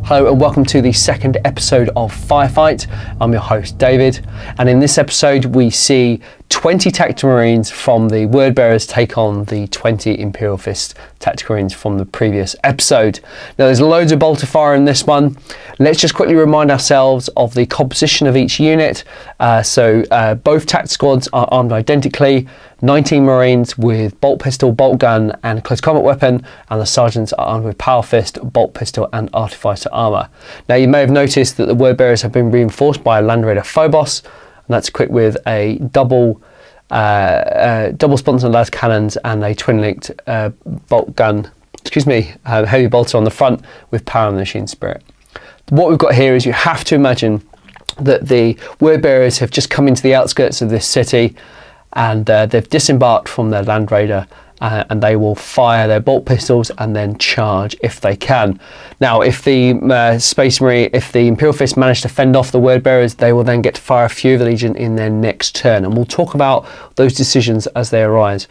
Hello and welcome to the second episode of Firefight. I'm your host David, and in this episode we see 20 Tactical Marines from the Wordbearers take on the 20 Imperial Fist Tactical Marines from the previous episode. Now there's loads of bolter fire in this one. Let's just quickly remind ourselves of the composition of each unit. Both tact squads are armed identically. 19 Marines with bolt pistol, bolt gun and close combat weapon, and the sergeants are armed with power fist, bolt pistol and artificer armour. Now you may have noticed that the Wordbearers have been reinforced by a Land Raider Phobos, and that's equipped with a double sponson las cannons and a twin-linked heavy bolter on the front with power and machine spirit. What we've got here is you have to imagine that the Wordbearers have just come into the outskirts of this city, and they've disembarked from their Land Raider, and they will fire their bolt pistols and then charge if they can. Now, if the Imperial Fist manage to fend off the Wordbearers, they will then get to fire a few of the Legion in their next turn, and we'll talk about those decisions as they arise.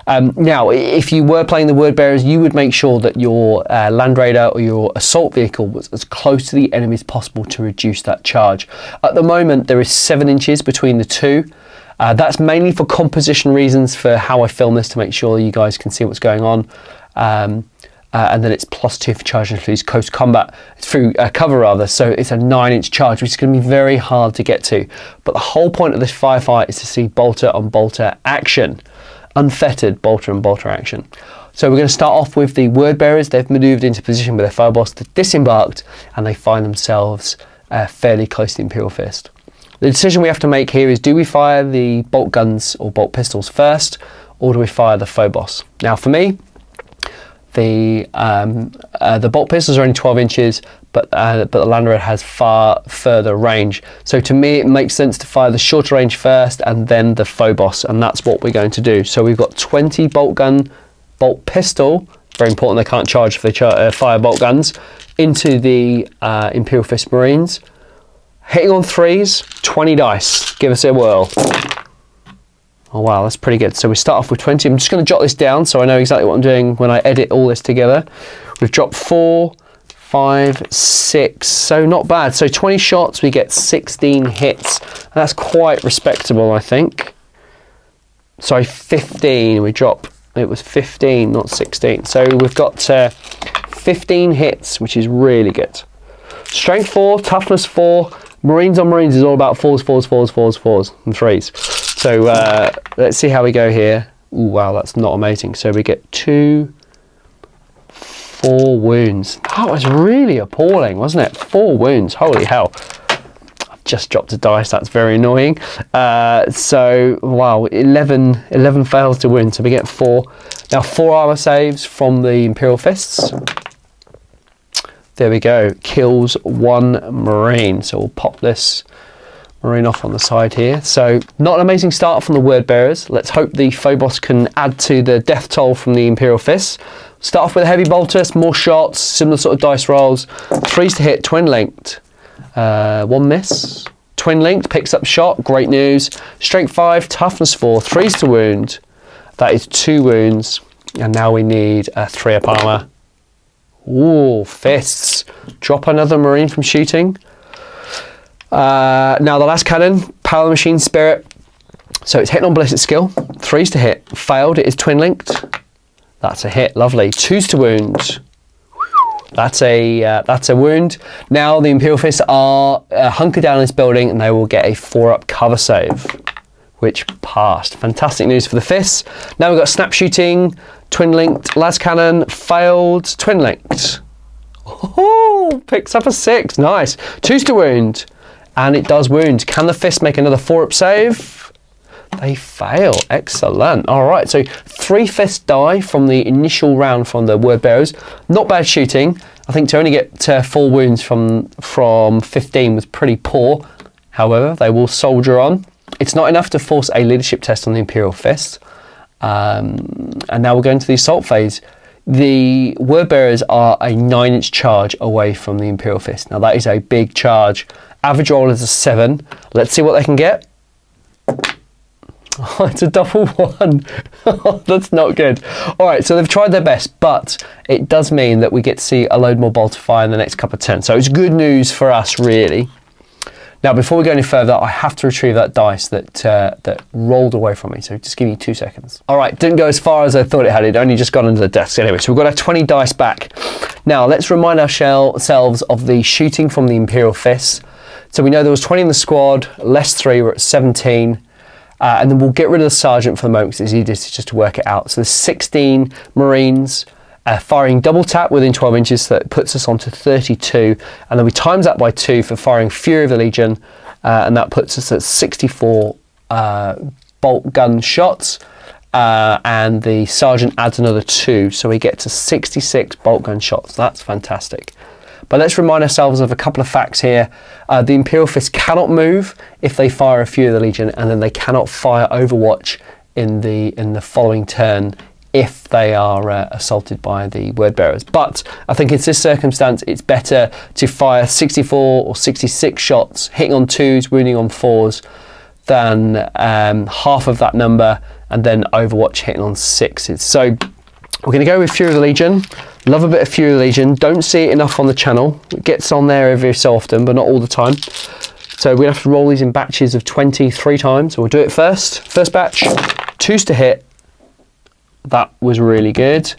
Now, if you were playing the Wordbearers, you would make sure that your Land Raider or your assault vehicle was as close to the enemy as possible to reduce that charge. At the moment, there is 7 inches between the two. That's mainly for composition reasons, for how I film this, to make sure you guys can see what's going on. And then it's +2 for charge includes close combat. It's through cover rather, so it's a 9-inch charge, which is going to be very hard to get to. But the whole point of this firefight is to see bolter on bolter action, unfettered bolter and bolter action. So we're going to start off with the Wordbearers. They've manoeuvred into position with their Phobos, they've disembarked, and they find themselves fairly close to the Imperial Fist. The decision we have to make here is, do we fire the bolt guns or bolt pistols first, or do we fire the Phobos? Now for me, the bolt pistols are only 12 inches, but the Land Raider has far further range. So to me it makes sense to fire the shorter range first and then the Phobos, and that's what we're going to do. So we've got 20 bolt gun, bolt pistol, very important they can't charge if they fire bolt guns, into the Imperial Fist Marines. Hitting on 3s, 20 dice. Give us a whirl. Oh wow, that's pretty good. So we start off with 20. I'm just going to jot this down so I know exactly what I'm doing when I edit all this together. We've dropped 4, 5, 6. So not bad. So 20 shots, we get 16 hits. That's quite respectable, I think. Sorry, 15. We drop. It was 15, not 16. So we've got 15 hits, which is really good. Strength 4, toughness 4. Marines on Marines is all about 4s, 4s, 4s, 4s, 4s, and 3s. So let's see how we go here. Ooh, wow, that's not amazing. So we get 2, 4 wounds. That was really appalling, wasn't it? 4 wounds, holy hell. I've just dropped a dice, that's very annoying. So, wow, 11 fails to wound, so we get 4. Now 4 armor saves from the Imperial Fists. There we go, kills 1 Marine. So we'll pop this Marine off on the side here. So not an amazing start from the Wordbearers. Let's hope the Phobos can add to the death toll from the Imperial Fists. Start off with a heavy bolter, more shots, similar sort of dice rolls. 3s to hit, twin linked. 1 miss. Twin linked, picks up shot, great news. Strength 5, toughness 4, 3s to wound. That is 2 wounds. And now we need a 3 up armor. Ooh, fists. Drop another Marine from shooting. Now the last cannon, power machine spirit. So it's hitting on ballistic skill. 3s to hit. Failed, it is twin linked. That's a hit, lovely. 2s to wound. That's a wound. Now the Imperial Fists are hunkered down in this building, and they will get a 4-up cover save, which passed. Fantastic news for the Fists. Now we've got snap shooting, twin linked, las cannon, failed, twin linked. Oh, picks up a 6, nice. 2s to wound, and it does wound. Can the Fist make another 4-up save? They fail, excellent. All right, so 3 Fists die from the initial round from the Wordbearers. Not bad shooting. I think to only get 4 wounds from 15 was pretty poor. However, they will soldier on. It's not enough to force a leadership test on the Imperial Fist. And now we're going to the assault phase. The Wordbearers are a 9-inch charge away from the Imperial Fist. Now that is a big charge. Average roll is a 7. Let's see what they can get. Oh, it's a double one. That's not good. All right, so they've tried their best, but it does mean that we get to see a load more bolter fire in the next couple of turns. So it's good news for us, really. Now, before we go any further, I have to retrieve that dice that rolled away from me. So just give me 2 seconds. All right, didn't go as far as I thought it had. It only just got under the desk. Anyway, so we've got our 20 dice back. Now, let's remind ourselves of the shooting from the Imperial Fists. So we know there was 20 in the squad, less 3, we're at 17. And then we'll get rid of the sergeant for the moment because it's easier just to work it out. So there's 16 Marines firing double tap within 12 inches, so that puts us on to 32. And then we times that by 2 for firing Fury of the Legion, and that puts us at 64 bolt gun shots. And the sergeant adds another 2, so we get to 66 bolt gun shots. That's fantastic. But let's remind ourselves of a couple of facts here. The Imperial Fist cannot move if they fire a Fury of the Legion, and then they cannot fire Overwatch in the following turn if they are assaulted by the Word Bearers. But I think in this circumstance, it's better to fire 64 or 66 shots, hitting on 2s, wounding on 4s, than half of that number, and then Overwatch hitting on 6s. So we're going to go with Fury of the Legion. Love a bit of Fury of the Legion. Don't see it enough on the channel. It gets on there every so often, but not all the time. So we have to roll these in batches of 20 3 times. So we'll do it first. First batch, 2s to hit. That was really good.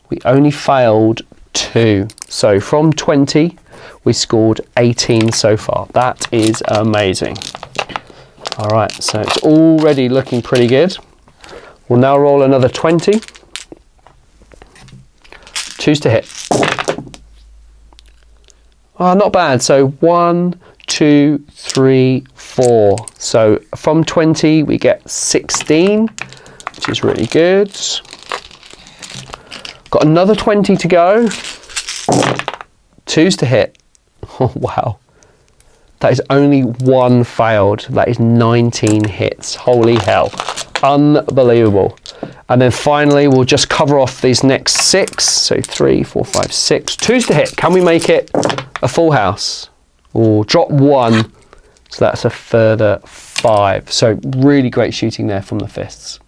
We only failed 2. So from 20, we scored 18 so far. That is amazing. All right, so it's already looking pretty good. We'll now roll another 20. 2s to hit. Oh, not bad. So 1, 2, 3, 4. So from 20, we get 16, which is really good. Got another 20 to go. 2s to hit. Oh, wow. That is only 1 failed. That is 19 hits. Holy hell. Unbelievable. And then finally, we'll just cover off these next 6. So 3, 4, 5, 6. 2s to hit. Can we make it a full house? Or drop 1. So that's a further 5. So really great shooting there from the Fists.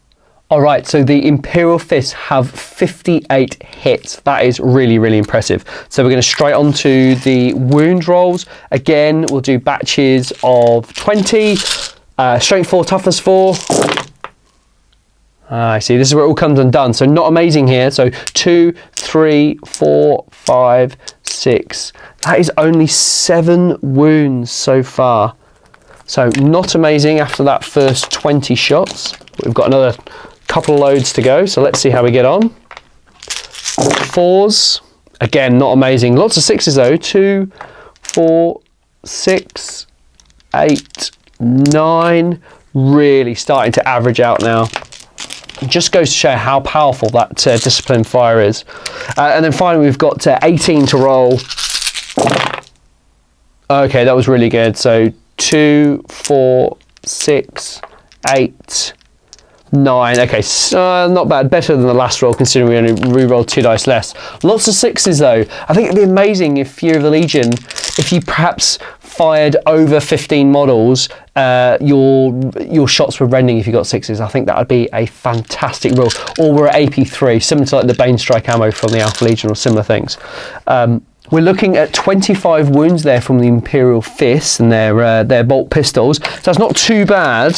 All right, so the Imperial Fists have 58 hits. That is really, really impressive. So we're going to straight on to the wound rolls. Again, we'll do batches of 20. Strength 4, toughness 4. I see, this is where it all comes undone. So not amazing here. So 2, 3, 4, 5, 6. That is only 7 wounds so far. So not amazing after that first 20 shots. We've got another couple of loads to go, so let's see how we get on. 4s, again, not amazing. Lots of 6s though. 2, 4, 6, 8, 9. Really starting to average out now. It just goes to show how powerful that disciplined fire is. And then finally, we've got 18 to roll. Okay, that was really good. So 2, 4, 6, 8, 9. Okay, so not bad. Better than the last roll, considering we only re-rolled 2 dice less. Lots of 6s though. I think it'd be amazing if Fury of the Legion, if you perhaps fired over 15 models, your shots were rending if you got 6s. I think that would be a fantastic roll. Or we're at AP3, similar to like the Bane Strike ammo from the Alpha Legion or similar things. We're looking at 25 wounds there from the Imperial Fists and their bolt pistols. So that's not too bad.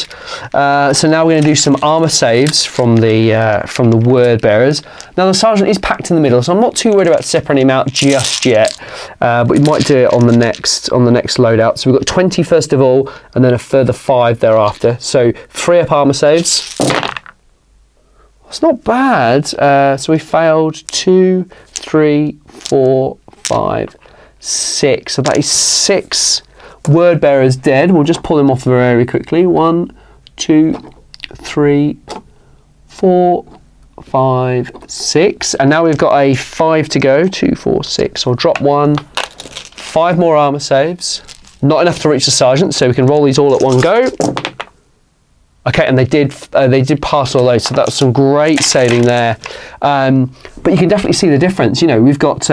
So now we're going to do some armor saves from the Word Bearers. Now the sergeant is packed in the middle, so I'm not too worried about separating him out just yet. But we might do it on the next loadout. So we've got 20 first of all, and then a further 5 thereafter. So 3 up armor saves. It's not bad. So we failed 2, 3, 4, 5, 6. So that is 6 Word Bearers dead. We'll just pull them off very quickly. 1, 2, 3, 4, 5, 6. And now we've got a 5 to go. 2, 4, 6. So I'll drop 1. 5 more armor saves. Not enough to reach the sergeant, so we can roll these all at one go. Okay, and they did pass all those, so that was some great saving there. But you can definitely see the difference. You know, we've got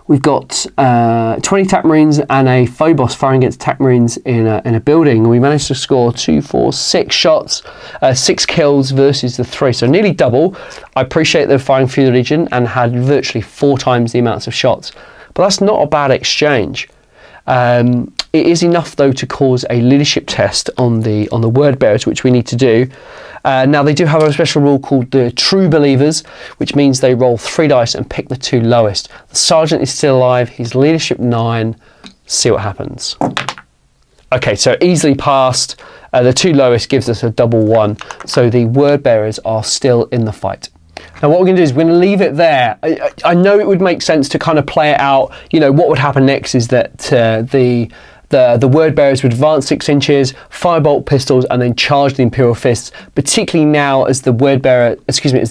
we've got 20 attack marines and a Phobos firing against attack marines in a building, and we managed to score 2, 4, 6 shots, 6 kills versus the 3, so nearly double. I appreciate they're firing through the Legion and had virtually 4 times the amounts of shots, but that's not a bad exchange. It is enough though to cause a leadership test on the word bearers, which we need to do. Now they do have a special rule called the True Believers, which means they roll 3 dice and pick the 2 lowest. The sergeant is still alive, he's leadership 9, see what happens. Okay, so easily passed. The 2 lowest gives us a double 1, so the word bearers are still in the fight. Now what we're going to do is we're going to leave it there. I know it would make sense to kind of play it out. You know, what would happen next is that the word bearers would advance 6 inches, fire bolt pistols, and then charge the Imperial Fists, particularly now as the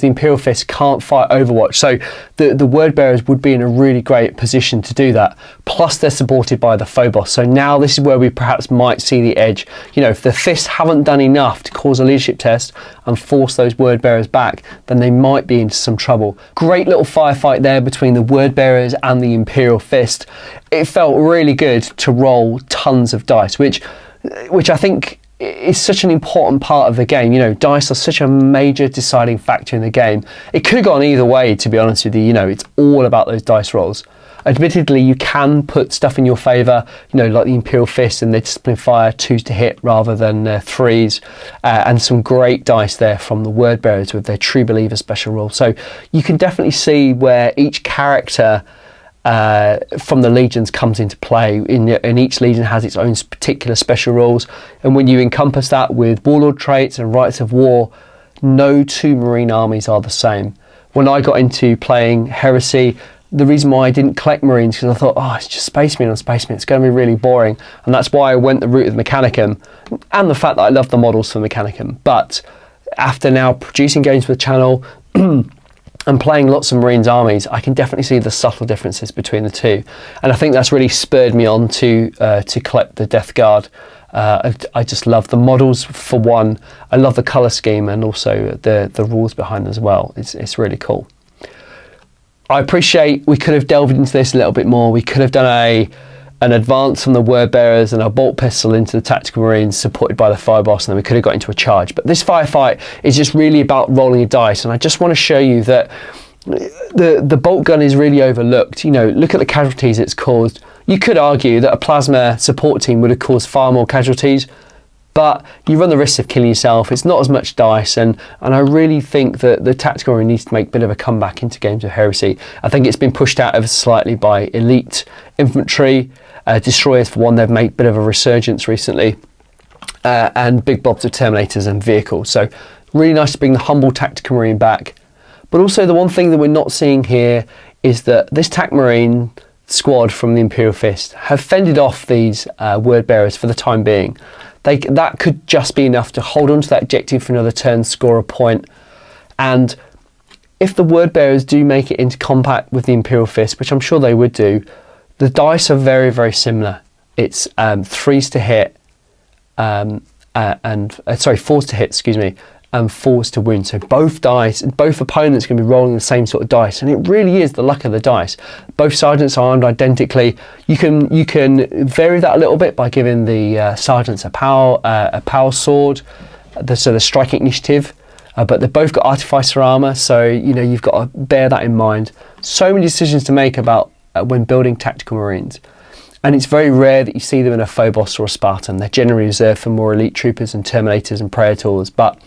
Imperial Fists can't fire Overwatch. So the word bearers would be in a really great position to do that. Plus they're supported by the Phobos. So now this is where we perhaps might see the edge. You know, if the Fists haven't done enough to cause a leadership test and force those word bearers back, then they might be into some trouble. Great little firefight there between the word bearers and the Imperial Fist. It felt really good to roll tons of dice, which I think is such an important part of the game. You know, dice are such a major deciding factor in the game. It could have gone either way, to be honest with you. You know, it's all about those dice rolls. Admittedly, you can put stuff in your favour, you know, like the Imperial Fist and the Discipline Fire 2s to hit rather than 3s, and some great dice there from the word bearers with their True Believer special rule. So you can definitely see where each character from the legions comes into play, and each legion has its own particular special rules, and when you encompass that with warlord traits and rights of war, no 2 marine armies are the same. When I got into playing Heresy, the reason why I didn't collect marines, because I thought, oh, it's just Space Marine on Space Marine, it's going to be really boring, and that's why I went the route of Mechanicum, and the fact that I love the models for Mechanicum. But after now producing games for the channel and playing lots of Marines armies, I can definitely see the subtle differences between the 2, and I think that's really spurred me on to collect the Death Guard. I just love the models for one, I love the colour scheme, and also the rules behind them as well. It's really cool. I appreciate we could have delved into this a little bit more. We could have done an advance from the word bearers and a bolt pistol into the tactical marines supported by the Phobos, and then we could have got into a charge. But this firefight is just really about rolling a dice, and I just want to show you that the bolt gun is really overlooked. You know, look at the casualties it's caused. You could argue that a plasma support team would have caused far more casualties, but you run the risk of killing yourself. It's not as much dice, and I really think that the tactical marine needs to make a bit of a comeback into games of Heresy. I think it's been pushed out ever slightly by elite infantry. Destroyers, for one, they've made a bit of a resurgence recently, and big blobs of Terminators and vehicles. So really nice to bring the humble tactical marine back. But also the one thing that we're not seeing here is that this tac marine squad from the Imperial Fist have fended off these word bearers for the time being. That could just be enough to hold on to that objective for another turn, score a point. And if the word bearers do make it into combat with the Imperial Fist, which I'm sure they would do, the dice are very, very similar. It's 3s to hit, sorry, 4s to hit, excuse me, and 4s to wound. So both opponents can be rolling the same sort of dice, and it really is the luck of the dice. Both sergeants are armed identically. You can vary that a little bit by giving the sergeants a power sword, so the striking initiative. But they've both got artificer armor, so you know you've got to bear that in mind. So many decisions to make about when building tactical marines, and it's very rare that you see them in a Phobos or a Spartan. They're generally reserved for more elite troopers and Terminators and Praetors, but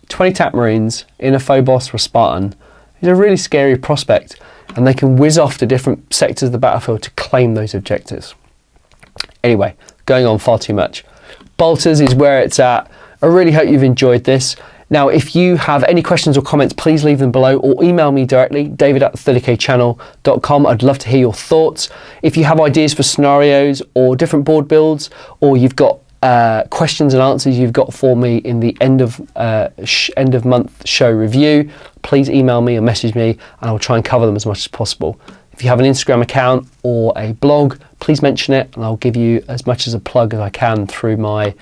20 tac marines in a Phobos or a Spartan is a really scary prospect, and they can whiz off to different sectors of the battlefield to claim those objectives. Anyway, going on far too much. Bolters is where it's at. I really hope you've enjoyed this. Now, if you have any questions or comments, please leave them below or email me directly, david@30kchannel.com. I'd love to hear your thoughts. If you have ideas for scenarios or different board builds, or you've got questions and answers you've got for me in the end of month show review, please email me or message me, and I'll try and cover them as much as possible. If you have an Instagram account or a blog, please mention it, and I'll give you as much as a plug as I can through my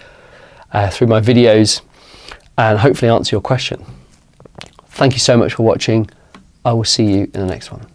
videos, and hopefully answer your question. Thank you so much for watching. I will see you in the next one.